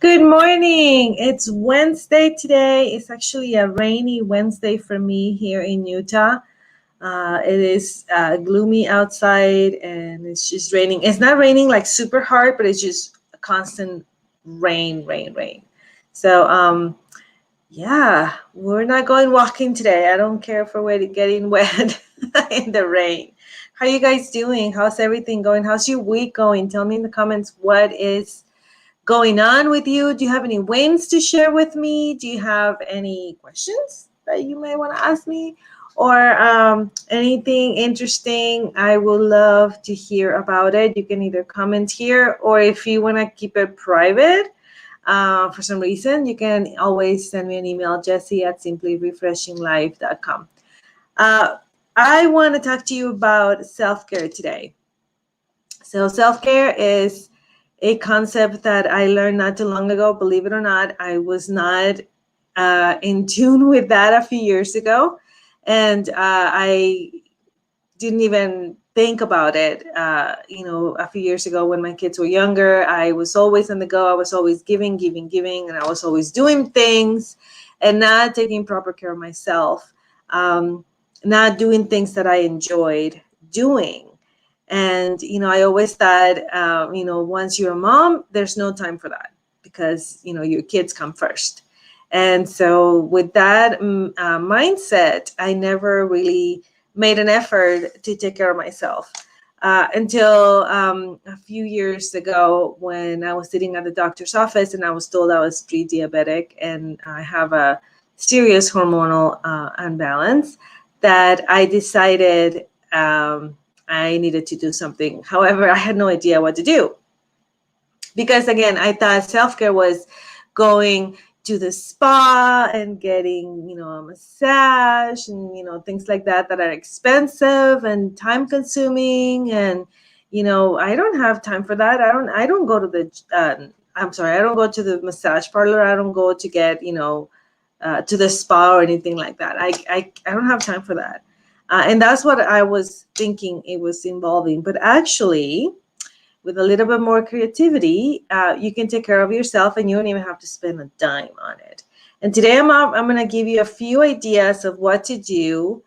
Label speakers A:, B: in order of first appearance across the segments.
A: Good morning. It's Wednesday today. It's actually a rainy Wednesday for me here in Utah. It is gloomy outside and it's just raining. It's not raining like super hard, but it's just a constant rain, rain, rain. So, yeah, we're not going walking today. I don't care for getting wet in the rain. How are you guys doing? How's everything going? How's your week going? Tell me in the comments what is going on with you. Do you have any wins to share with me? Do you have any questions that you may want to ask me, or anything interesting? I would love to hear about it. You can either comment here, or if you want to keep it private for some reason, you can always send me an email, Jessie@simplyrefreshinglife.com. uh, I want to talk to you about self-care today. So self-care is a concept that I learned not too long ago. Believe it or not, I was not in tune with that a few years ago. And I didn't even think about it. A few years ago when my kids were younger, I was always on the go. I was always giving, giving, giving, and I was always doing things and not taking proper care of myself, not doing things that I enjoyed doing. And, I always thought, once you're a mom, there's no time for that because, your kids come first. And so with that mindset, I never really made an effort to take care of myself until a few years ago when I was sitting at the doctor's office and I was told I was pre-diabetic and I have a serious hormonal imbalance that I decided I needed to do something. However, I had no idea what to do because, again, I thought self-care was going to the spa and getting, a massage and, things like that are expensive and time consuming. And, I don't have time for that. I don't go to I don't go to the massage parlor. I don't go to get, to the spa or anything like that. I don't have time for that. And that's what I was thinking it was involving. But actually, with a little bit more creativity, you can take care of yourself and you don't even have to spend a dime on it. And today I'm going to give you a few ideas of what to do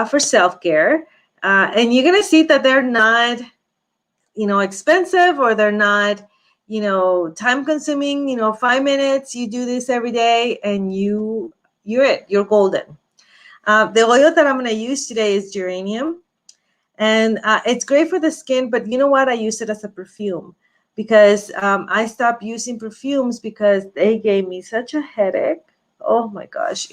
A: for self-care. And you're going to see that they're not, expensive, or they're not, time consuming. 5 minutes, you do this every day and you're golden. The oil that I'm going to use today is geranium. And it's great for the skin, but you know what? I use it as a perfume because I stopped using perfumes because they gave me such a headache. Oh my gosh.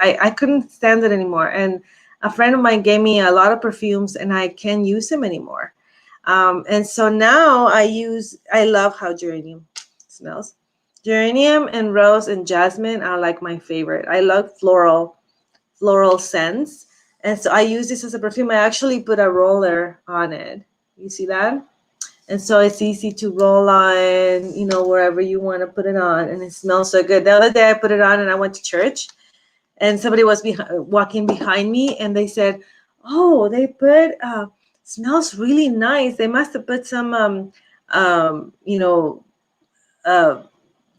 A: I couldn't stand it anymore. And a friend of mine gave me a lot of perfumes and I can't use them anymore. And so now I love how geranium smells. Geranium and rose and jasmine are like my favorite. I love floral scents. And so I use this as a perfume. I actually put a roller on it. You see that? And so it's easy to roll on, wherever you want to put it on. And it smells so good. The other day I put it on and I went to church and somebody was walking behind me and they said, oh, they put, smells really nice. They must have put some,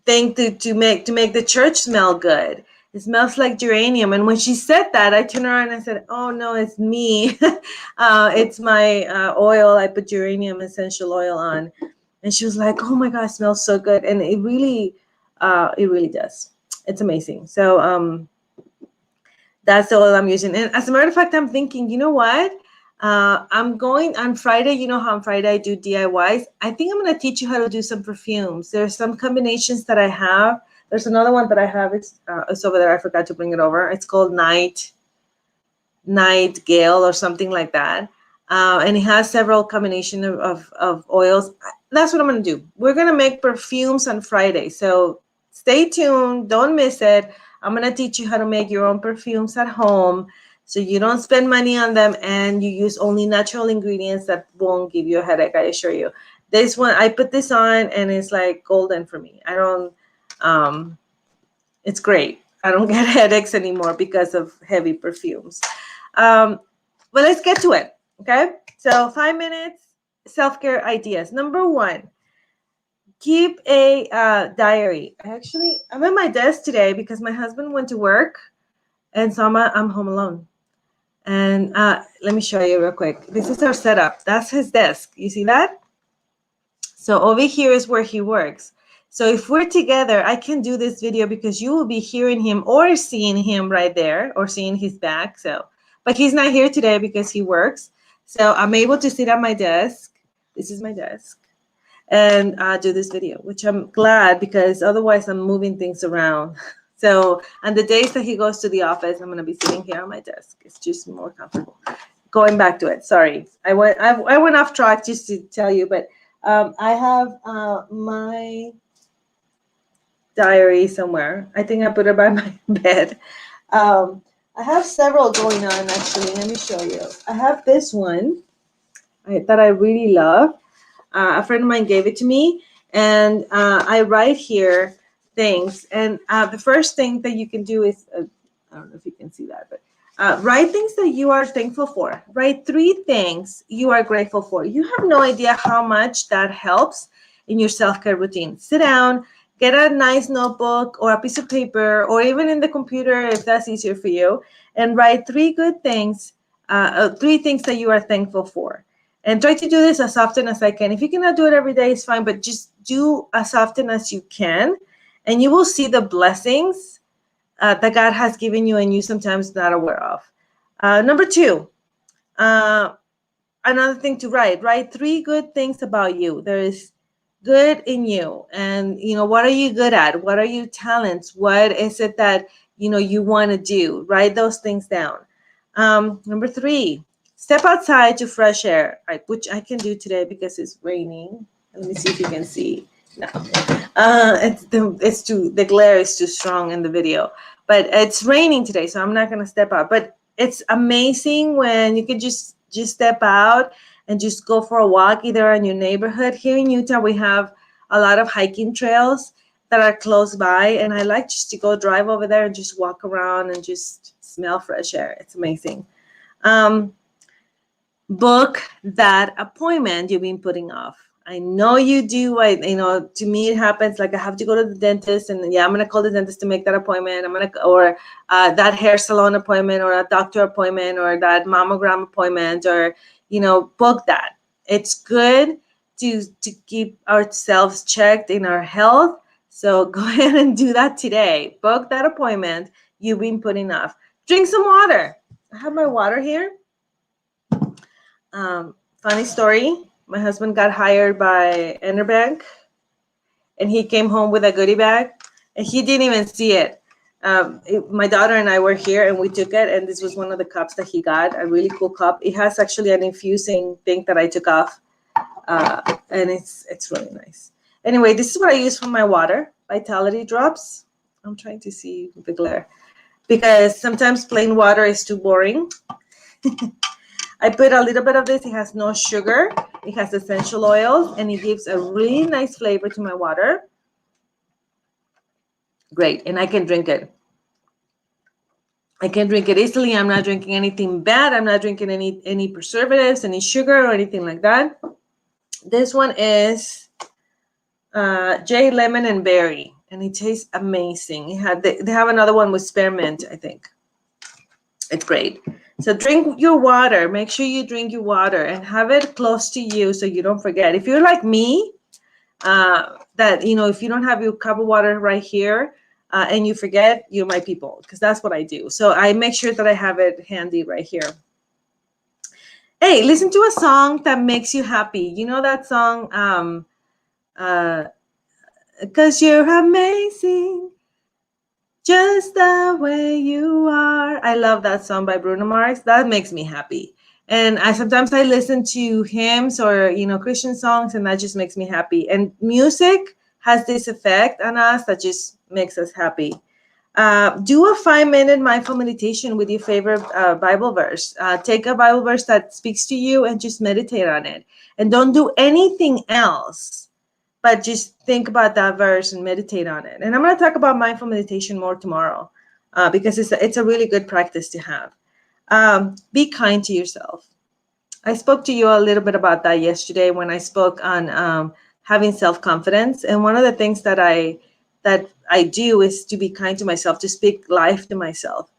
A: thing to make the church smell good. It smells like geranium. And when she said that, I turned around and I said, oh no, it's me. It's my oil. I put geranium essential oil on. And she was like, oh my God, it smells so good. And it really does. It's amazing. So that's the oil I'm using. And as a matter of fact, I'm thinking, you know what? I'm going on Friday. You know how on Friday I do DIYs. I think I'm going to teach you how to do some perfumes. There's some combinations that I have. There's another one that I have. It's over there. I forgot to bring it over. It's called Night Gale or something like that. And it has several combinations of oils. That's what I'm going to do. We're going to make perfumes on Friday. So stay tuned. Don't miss it. I'm going to teach you how to make your own perfumes at home so you don't spend money on them and you use only natural ingredients that won't give you a headache, I assure you. This one, I put this on and it's like golden for me. It's great. I don't get headaches anymore because of heavy perfumes. But let's get to it, okay? So 5 minutes, self-care ideas. Number one, keep a diary. I'm at my desk today because my husband went to work, and so I'm home alone. And let me show you real quick. This is our setup. That's his desk. You see that? So over here is where he works. So if we're together, I can do this video because you will be hearing him or seeing him right there or seeing his back. So, but he's not here today because he works. So I'm able to sit at my desk. This is my desk, and do this video, which I'm glad because otherwise I'm moving things around. So on the days that he goes to the office, I'm going to be sitting here on my desk. It's just more comfortable. Going back to it. Sorry, I went off track just to tell you, but I have my diary somewhere. I think I put it by my bed. I have several going on actually. Let me show you. I have this one that I really love. A friend of mine gave it to me, and I write here things. And the first thing that you can do is, I don't know if you can see that, but write things that you are thankful for. Write 3 things you are grateful for. You have no idea how much that helps in your self-care routine. Sit down, get a nice notebook or a piece of paper, or even in the computer if that's easier for you, and write 3 good things, 3 things that you are thankful for. And try to do this as often as I can. If you cannot do it every day, it's fine, but just do as often as you can, and you will see the blessings that God has given you and you sometimes not aware of. Number 2, another thing to write 3 good things about you. There is good in you, and what are you good at? What are your talents? What is it that you want to do? Write those things down. Number 3, step outside to fresh air, which I can do today because it's raining. Let me see if you can see. No, the glare is too strong in the video, but it's raining today, so I'm not gonna step out. But it's amazing when you can just step out and just go for a walk either in your neighborhood. Here in Utah, we have a lot of hiking trails that are close by, and I like just to go drive over there and just walk around and just smell fresh air. It's amazing. Book that appointment you've been putting off. I know you do. To me, it happens like I have to go to the dentist, and I'm gonna call the dentist to make that appointment. Or that hair salon appointment, or a doctor appointment, or that mammogram appointment, or book that. It's good to keep ourselves checked in our health. So go ahead and do that today. Book that appointment you've been putting off. Drink some water. I have my water here. Funny story. My husband got hired by Enerbank, and he came home with a goodie bag, and he didn't even see it. My daughter and I were here, and we took it, and this was one of the cups that he got, a really cool cup. It has actually an infusing thing that I took off, and it's really nice. Anyway, this is what I use for my water, Vitality Drops. I'm trying to see the glare, because sometimes plain water is too boring. I put a little bit of this. It has no sugar. It has essential oils, and it gives a really nice flavor to my water. Great, and I can drink it. I can drink it easily. I'm not drinking anything bad. I'm not drinking any preservatives, any sugar, or anything like that. This one is J Lemon and Berry, and it tastes amazing. They have another one with spearmint, I think. It's great. So drink your water. Make sure you drink your water and have it close to you so you don't forget. If you're like me, if you don't have your cup of water right here and you forget, you're my people, because that's what I do. So I make sure that I have it handy right here. Hey, listen to a song that makes you happy. You know that song, "'Cause You're Amazing, Just the Way You Are." I love that song by Bruno Mars. That makes me happy. And sometimes I listen to hymns or, Christian songs, and that just makes me happy. And music has this effect on us that just makes us happy. Do a 5-minute mindful meditation with your favorite Bible verse. Take a Bible verse that speaks to you and just meditate on it. And don't do anything else, but just think about that verse and meditate on it. And I'm going to talk about mindful meditation more tomorrow because it's a really good practice to have. Be kind to yourself. I spoke to you a little bit about that yesterday when I spoke on having self-confidence. And one of the things that I do is to be kind to myself, to speak life to myself.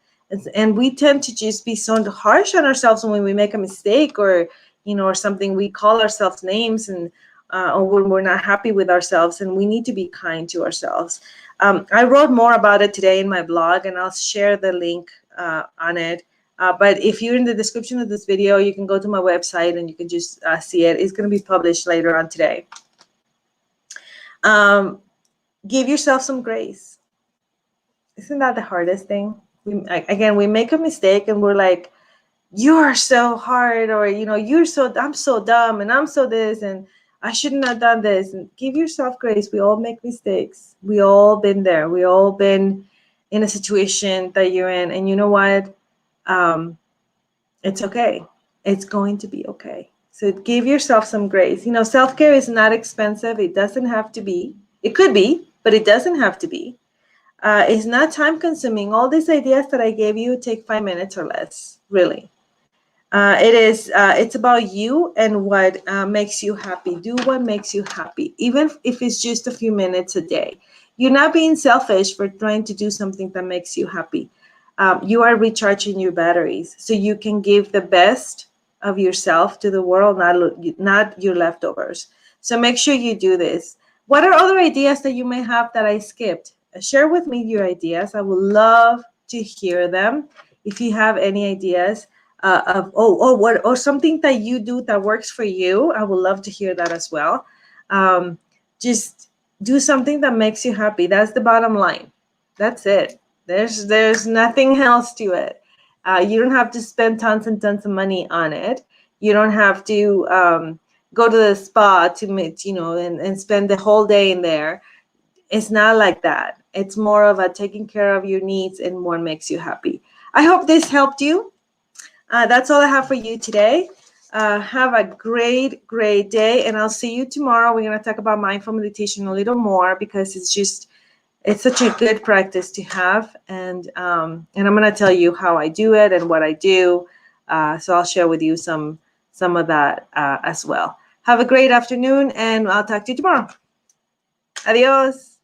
A: And we tend to just be so harsh on ourselves when we make a mistake, or or something. We call ourselves names, and or when we're not happy with ourselves, and we need to be kind to ourselves. I wrote more about it today in my blog, and I'll share the link on it. But if you're in the description of this video, you can go to my website and you can just see it. It's going to be published later on today. Give yourself some grace. Isn't that the hardest thing? We make a mistake and we're like, you are so hard, or I'm so dumb, and I'm so this, and I shouldn't have done this. And give yourself grace. We all make mistakes. We all been there. We all been in a situation that you're in, and you know what? It's okay. It's going to be okay. So give yourself some grace. Self-care is not expensive. It doesn't have to be. It could be, but it doesn't have to be. It's not time consuming. All these ideas that I gave you take 5 minutes or less, really. It's about you and what makes you happy. Do what makes you happy, even if it's just a few minutes a day. You're not being selfish for trying to do something that makes you happy. You are recharging your batteries so you can give the best of yourself to the world, not your leftovers. So make sure you do this. What are other ideas that you may have that I skipped? Share with me your ideas. I would love to hear them. If you have any ideas or something that you do that works for you, I would love to hear that as well. Just do something that makes you happy. That's the bottom line. That's it. There's nothing else to it. You don't have to spend tons and tons of money on it. You don't have to go to the spa to meet, and spend the whole day in there. It's not like that. It's more of a taking care of your needs and what makes you happy. I hope this helped you. That's all I have for you today. Have a great, great day, and I'll see you tomorrow. We're going to talk about mindful meditation a little more because it's such a good practice to have, and I'm going to tell you how I do it and what I do. So I'll share with you some of that as well. Have a great afternoon, and I'll talk to you tomorrow. Adios.